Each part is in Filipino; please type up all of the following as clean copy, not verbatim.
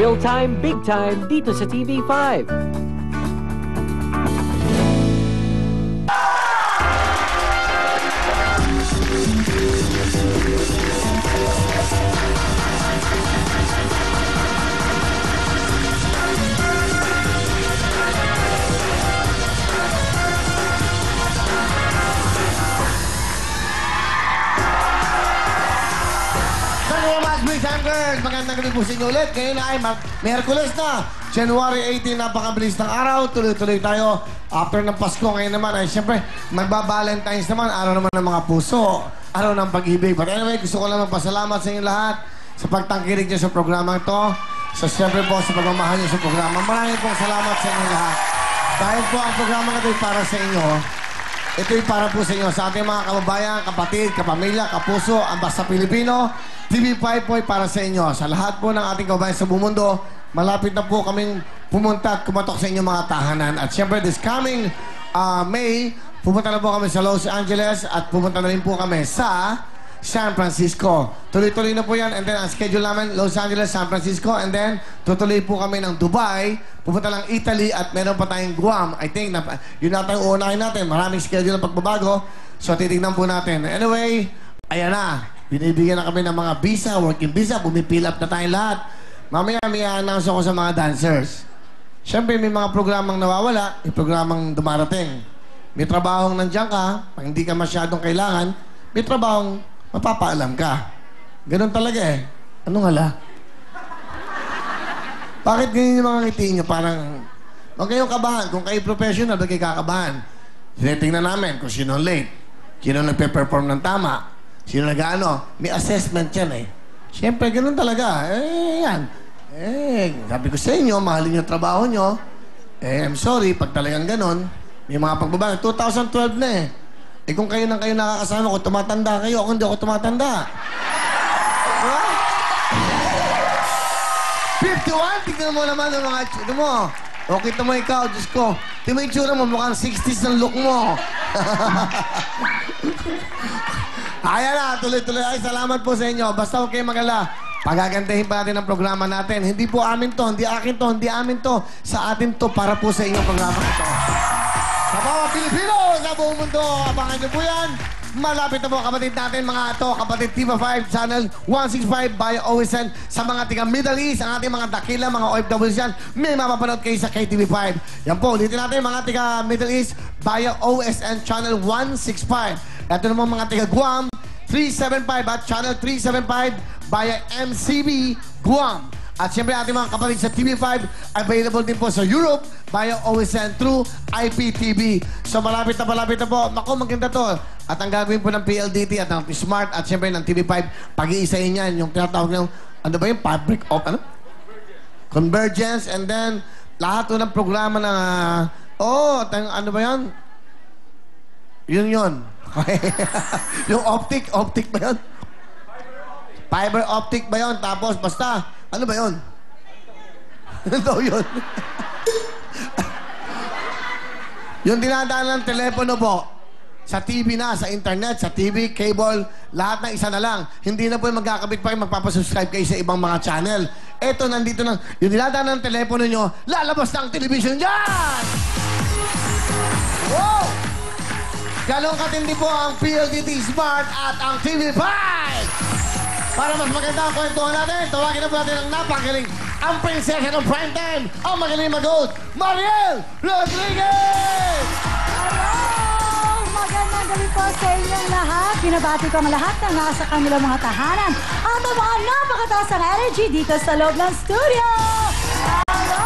Real time, big time, dito sa TV5. Magandang gabi po sa inyo ulit. Ngayon ay Miyerkules na. January 18, napakabilis ng araw. Tuloy-tuloy tayo. After ng Pasko, ngayon naman ay siyempre magba-Valentine's naman. Araw naman ng mga puso. Araw ng pag-ibig. But anyway, gusto ko lang magpasalamat sa inyo lahat sa pagtangkilik niyo sa programang ito. So siyempre po sa pagmamahal niyo sa programa. Maraming pong salamat sa inyo lahat. Dahil po ang programa ito ay para sa inyo. Ito'y para po sa inyo, sa ating mga kababayan, kapatid, kapamilya, kapuso, ang basta Pilipino. TV5 po ay para sa inyo. Sa lahat po ng ating kababayan sa buong mundo, malapit na po kaming pumunta at kumatok sa inyong mga tahanan. At siyempre, this coming May, pumunta na po kami sa Los Angeles at pumunta na rin po kami sa San Francisco. Tuloy-tuloy na po yan. And then, ang schedule namin, Los Angeles, San Francisco. And then, tutuloy po kami ng Dubai. Pupunta lang Italy at meron pa tayong Guam. I think, yun natin uunahin natin. Maraming schedule na pagbabago. So, titignan po natin. Anyway, ayan na. Binibigyan na kami ng mga visa, working visa. Bumipil up na tayong lahat. Mamaya, may announce ako sa mga dancers. Siyempre, may mga programang nawawala. May programang dumarating. May trabahong nandiyan ka. Pag hindi ka masyadong kailangan, may trabahong mapapaalam ka. Ganun talaga eh. Anong hala? Bakit ganyan yung mga ngiti nyo? Parang, huwag kayong kabahan. Kung kayo professional, huwag kayo kakabahan. Tinitingnan namin kung sino late. Sino nagpe-perform ng tama. Sino nag-ano. May assessment yan eh. Siyempre, ganun talaga. Yan. Sabi ko sa inyo, mahalin yung trabaho nyo. I'm sorry, pag talagang ganun, may mga pagbabago. 2012 na eh. Kung kayo nang kayo nakakasama, kung tumatanda kayo, ako hindi ako tumatanda. Diba? 51, tignan mo naman ang mga itsura mo. O, kita mo ikaw, Diyos ko. Tignan mo itsura mo, mukhang 60s ng look mo. Ayan na, tuloy-tuloy. Ay, salamat po sa inyo. Basta huwag kayong mag-ala. Pagagandahin pa natin ang programa natin. Hindi po amin to, hindi akin to, hindi amin to. Sa atin to, para po sa inyong programa ito. Sa mga Pilipino, sa buong mundo, abangan nyo po yan. Malapit na po kapatid natin, mga ito, kapatid TV5 Channel 165 by OSN. Sa mga tiga Middle East, ang ating mga dakila, mga OFWs yan, may mapapanood kayo sa KTV5. Yan po, ulitin natin mga tiga Middle East via OSN Channel 165. Ito naman mga tiga Guam, 375 at Channel 375 via MCB Guam. At siyempre ating mga kapatid sa TV5, available din po sa Europe via OSN through IPTV. So malapit na po. Naku, maganda to. At ang gagawin po ng PLDT at ng Smart at siyempre ng TV5, pag-iisahin yan, yung tinatawag ng, ano ba yung fabric of, ano? Convergence, and then lahat po ng programa ng, ano ba yan? Yun. Yung optic ba yun? Fiber optic ba yun? Tapos basta, ano ba yun? Ano daw yun? Yung dinadaan ng telepono po, sa TV na, sa internet, sa TV, cable, lahat na isa na lang. Hindi na po yung magkakabit pa yung magpapasubscribe kayo sa ibang mga channel. Eto, nandito na. Yung dinadaan ng telepono nyo, lalabas na ang television dyan! Wow! Ganon katindi po ang PLDT Smart at ang TV5! Para mas maganda ang kwentuhan natin, tawagin na po natin ang napakaling, ang prinsesa ng primetime, ang magaling mag-host, Mariel Rodriguez! Hello! Magandang gabi po sa inyong lahat. Binabati ko ang lahat na nasa kanilang mga tahanan at ang mga napakataas ng energy dito sa loob ng studio! Hello!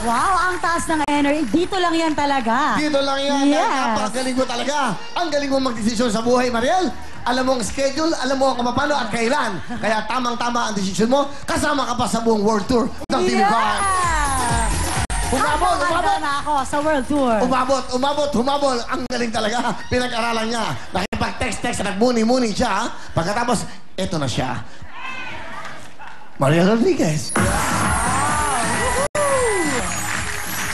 Wow, ang taas ng energy. Dito lang yan talaga. Dito lang yan. Yes. Napakagaling mo talaga. Ang galing mo magdesisyon sa buhay, Mariel. Alam mo ang schedule, alam mo kung paano at kailan. Kaya tamang-tama ang desisyon mo. Kasama ka pa sa buong world tour ng TV5. Humabol. na ako sa world tour. Humabol. Ang galing talaga. Pinag-aralan niya. Nakipag-text, nagmuni-muni siya. Pagkatapos, eto na siya. Mariel Rodriguez.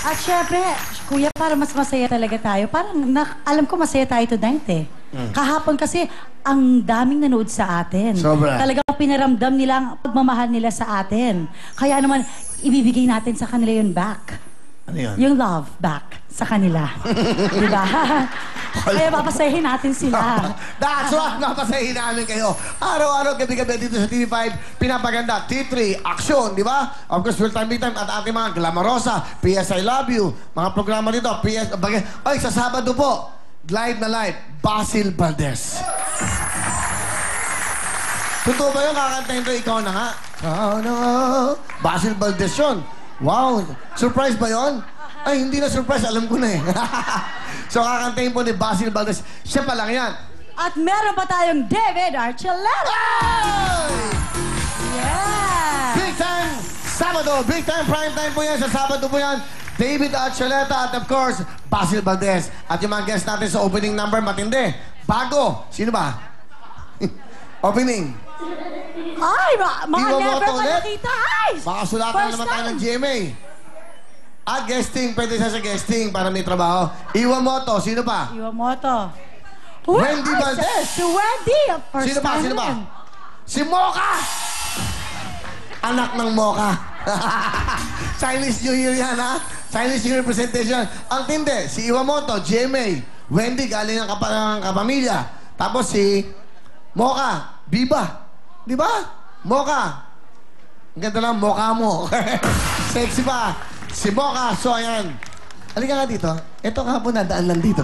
At syempre, kuya, para mas masaya talaga tayo. Parang, alam ko masaya tayo tonight eh. Kahapon kasi, ang daming nanood sa atin. Sobra. Talagang pinaramdam nila ang pagmamahal nila sa atin. Kaya naman, ibibigay natin sa kanila yun back. Ano yun? Yung love back sa kanila. Di ba? Kaya papasahin natin sila. That's what napasahin namin kayo. Araw-araw, gabi-gabi dito sa TV5, pinapaganda, T3, aksyon, di ba? Of course, Real Time Big Time at ating mga Glamorosa, PS I Love You, mga programa dito, PS... Ay, sa Sabado po, live na live, Basil Valdez. Totoo ba yung kakantahin ko, ikaw na nga? Basil Valdez yun. Wow, surprise ba yun? Ay, hindi na surprise, alam ko na eh. So, kakantahin po ni Basil Valdez. Siya pa lang yan. At meron pa tayong David Archuleta! Yeah! Big time Sabado, big time prime time po yan. Sa Sabado po yan, David Archuleta at of course, Basil Valdez. At yung mga guests natin sa opening number, matindi. Bago. Sino ba? Opening. Ay, mga Iwan mo never ito pa ulit. nakita. Ay! Baka sulatan First naman tayo time. ng GMA. Guesting. Pwede siya sa guesting para may trabaho. Iwan mo to. Sino pa? Iwamoto. Wendy Valdez. Si Wendy. First Sino pa? time Sino pa? rin. Si Mocha! Anak ng Mocha. Chinese New Year yan, ha? Chinese New Year presentation. Ang tindi, si Iwamoto, GMA. Wendy, galing ng kapamilya. Tapos si Mocha, Biba. Di ba? Mocha. Ang ganda lang, Mocha mo. Sexy pa. Si Mocha, so ayan. Halika nga dito. Ito kahapon nadaan lang dito.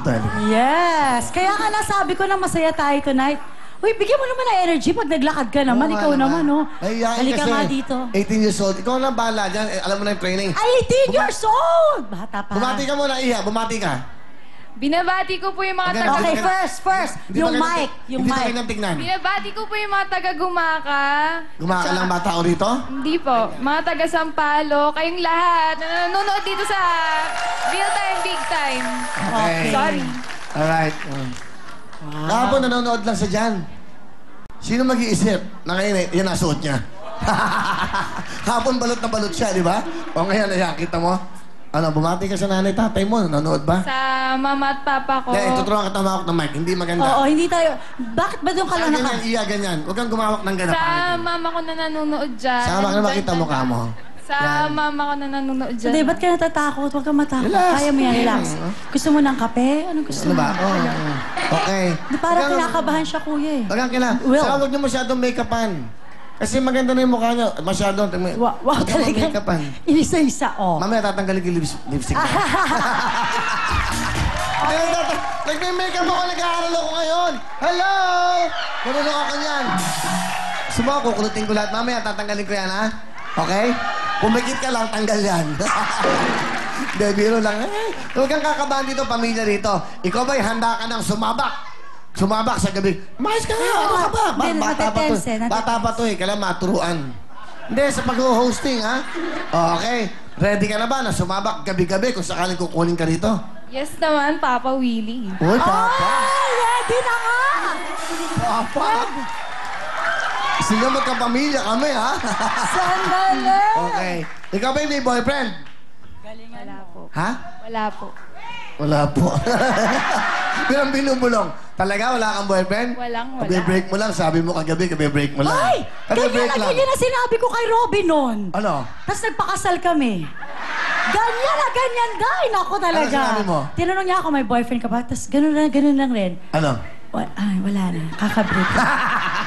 Yes. Kaya nga nasabi ko na masaya tayo tonight. Uy, bigyan mo naman ng energy pag naglakad ka naman. Oo nga Ikaw naman, no? Nahihiyain Halika kasi nga dito. 18 years old. Ikaw na bahala dyan. Alam mo na yung training. Ay, 18 years old! Bata pa. Bumati ka muna, Iha. Bumati ka. Binabati ko po yung mga Maganda. taga... Okay, Hindi first. Hindi Yung magandang- mic. Yung Hindi mic. magandang tignan. Binabati ko po yung mga taga-Gumaka. Gumaka lang bata o rito? Hindi po. Mga taga-Sampalo. Kayong lahat na nanonood dito sa Real Time, Big Time. Okay. Sorry. Alright. Kahapon nanonood lang sa dyan. Sino mag-iisip na ngayon, yan nasuot niya? Hapon balot na balot siya, di ba? O ngayon, ayan, kita mo? Ano, bumati ka sa nanay, tatay mo, nanonood ba? Sa mama at papa ko. Hindi, tuturuan ka tumawak ng mic, hindi maganda. Oo, hindi tayo. Bakit ba doon ka lang Ganyan, iya, ganyan. Huwag kang gumawak ng ganap. Sa mama ko na nanonood dyan. Sama ka na Nandyan makita ka mukha na. mo. Sa mama ko na nanonood dyan. Hindi, ba't ka natatakot? Huwag kang matakot. Relax. Kaya mo yan, relax. Gusto mo ng kape? Anong gusto Ano mo? ba? Oh, okay. Di, parang kinakabahan siya, kuya eh. Huwag kang kailangan. Will. Saka huwag niyo masyadong make-upan. Kasi maganda na yung mukha niyo. Masyadong. Wow, Huwag kang talaga. make-upan. Inisa-isa, oh. Mamaya tatanggalin ko yung lipstick mo. Nagme-makeup ako, nag-aaral ako ngayon. Hello! Marunong ako niyan. Gusto mo, kukulutin ko lahat. Mamaya tatanggalin ko yan, ha? Okay? Pumikit ka lang, tanggal yan. Hindi, biro lang. Huwag kang kakabahan dito, pamilya rito. Ikaw ba'y handa ka ng sumabak? Sumabak sa gabi. Mais ka nga, ano ka ba? Hindi, Bata pa to. natetense, Bata pa to eh, kailangan maturuan. Hindi, sa pag-hosting, ha? Okay. Ready ka na ba na sumabak gabi-gabi kung sakaling kukunin ka rito? Yes naman, Papa Willie. Uy, Papa. Ay, ready na nga! Papa. Sige, magkapamilya kami, ha? Sandali! Okay. Ikaw ba may boyfriend? Wala po. Ha? Wala po. Wala po. Bilang binubulong. Talaga, wala kang boyfriend? Walang wala. Kabe-break mo lang. Sabi mo kagabi, kabe-break mo lang. Ay! Kabe-break lang. Ganyan na sinabi ko kay Robin noon. Ano? Tapos nagpakasal kami. Ganyan na ganyan din ako talaga. Ano sinabi mo? Tinanong niya ako, may boyfriend ka ba? Tapos ganun lang rin. Ano? Ay, wala na. Kakabreak.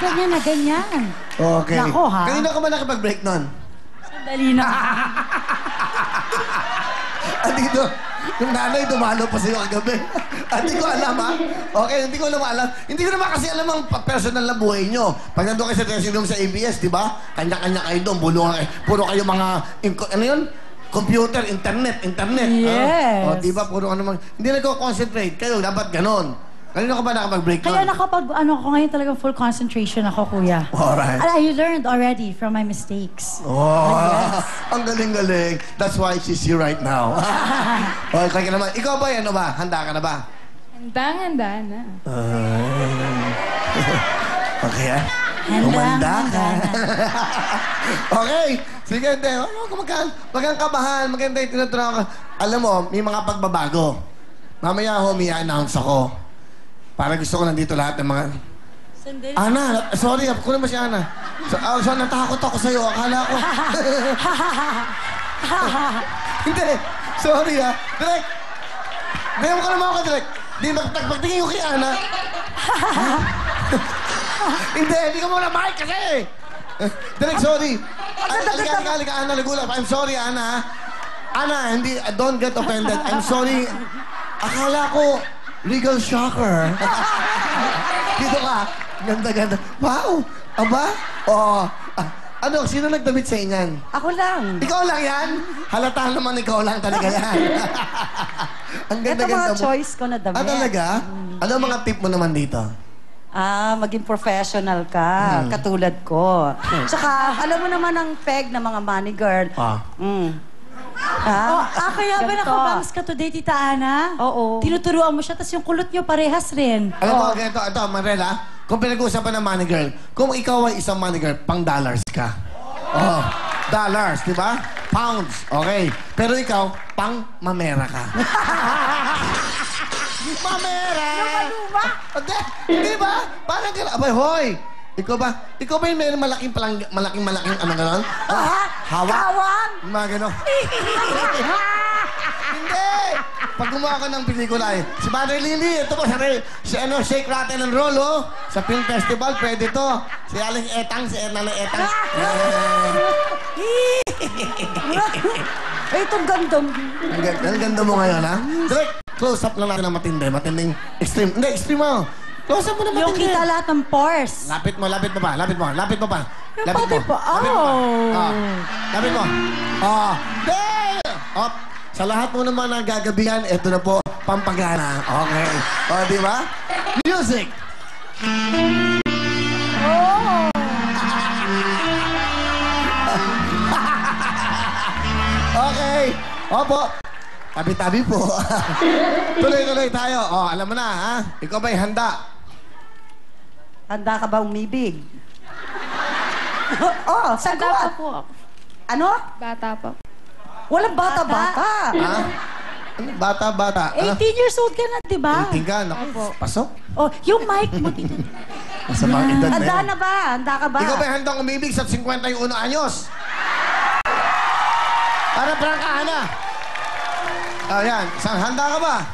Ganyan na ganyan. Okay. Nako, ha? Kanina ka ba nakipag-break nun? Sandali na. At dito, yung nanay dumalo pa sa'yo kagabi. At hindi ko alam, ha? Okay, hindi ko naman alam. Hindi ko naman kasi alam ang personal na buhay nyo. Pag nandun kayo sa dressing room sa ABS, di ba? Kanya-kanya kayo doon, bulungan kayo. Puro kayo mga, ano yun? Computer, internet. Yes. O, di ba? Puro ano mang, hindi nagko-concentrate. Kayo, dapat ganon. Kanino ka ba nakapag-break nun? Kaya ako ngayon talagang full concentration ako, kuya. Alright. And I learned already from my mistakes. Oh, ang galing-galing. That's why she's here right now. Okay ka naman. Ikaw ba, ano ba? Handa ka na ba? Handang-handa na. Okay, ah? Handa Umanda ka. na. Okay. Sige, hindi. Huwag kang kabahan. Maganda yung tinuturuan ka. Alam mo, may mga pagbabago. Mamaya ho, may announce ako. para gusto ko nandito lahat ng mga... Sandali. Ana, sorry, kunin mo si Ana. So, natakot ako sa'yo. Akala ko... Hindi. Sorry, ha. Direk. Ngayon ka naman ako, Direk. Di, magtingin ko kay Ana. Hindi ka muna mic kasi. Direk, sorry. Halika, Ana, nagulap. I'm sorry, Ana. Ana, hindi, don't get offended. I'm sorry. Akala ko, legal shocker. Dito ka. Ganda. Wow! Aba? Oo. Ano, sino nagdamit sa inyan? Ako lang. Ikaw lang yan? Halata naman ikaw lang talaga yan. Ang Ito ganda-ganda mga mo. choice ko na damit. Talaga? Ano mga tip mo naman dito? Maging professional ka, katulad ko. Tsaka, alam mo naman ang peg ng mga money girl. Kaya ba nakabangs ka today, Tita Ana? Oo. Tinuturuan mo siya, tapos yung kulot niyo parehas rin. Alam mo, ganito, Marela, kung pinag-uusapan ng money girl, kung ikaw ay isang money girl, pang dollars ka. Oh, dollars, di ba? Pounds, okay. Pero ikaw, pang mamera ka. Mamera! Luma-luma? Di ba? Parang gano'n. Abay, hoy! Ikaw ba yung may malaking ano gano'n? Hawak? Kawang? Mga gano'n. Hindi! Pag gumawa ka ng pelikula si Mother Lily, ito po, Shake, Rattle and Roll, oh. Sa film festival, pwede to. Si Aling Etang, si Nanay Etang. Itong gandong. Ang ganda mo ngayon, ha? Direct, close up lang natin ng matindi. Matinding extreme. Hindi, extreme mo. Close up mo na Yung matindi. kita lahat ng pores. Lapit mo pa. Lapit mo. Yung Lapit mo. pati po. Lapit mo. Op. Sa lahat mo naman ng gagabihan, ito na po, pampagana. Okay. Di ba? Music! Okay. Opo. Tabi-tabi po. Tuloy-tuloy tayo. Alam mo na, ha? Ikaw ba'y handa? Handa ka ba umibig? Bata pa sagot. po ako. Ano? Bata pa. Walang bata-bata. Ha? Ano? Bata-bata. 18 years old ka na, di ba? 18 ka. Naku, pasok. Yung mic mo. Sa mga edad na Handa yan. na ba? Handa ka ba? Ikaw ba'y handang umibig sa 51 anyos? Para prangkahan na. Ayan. Handa ka ba?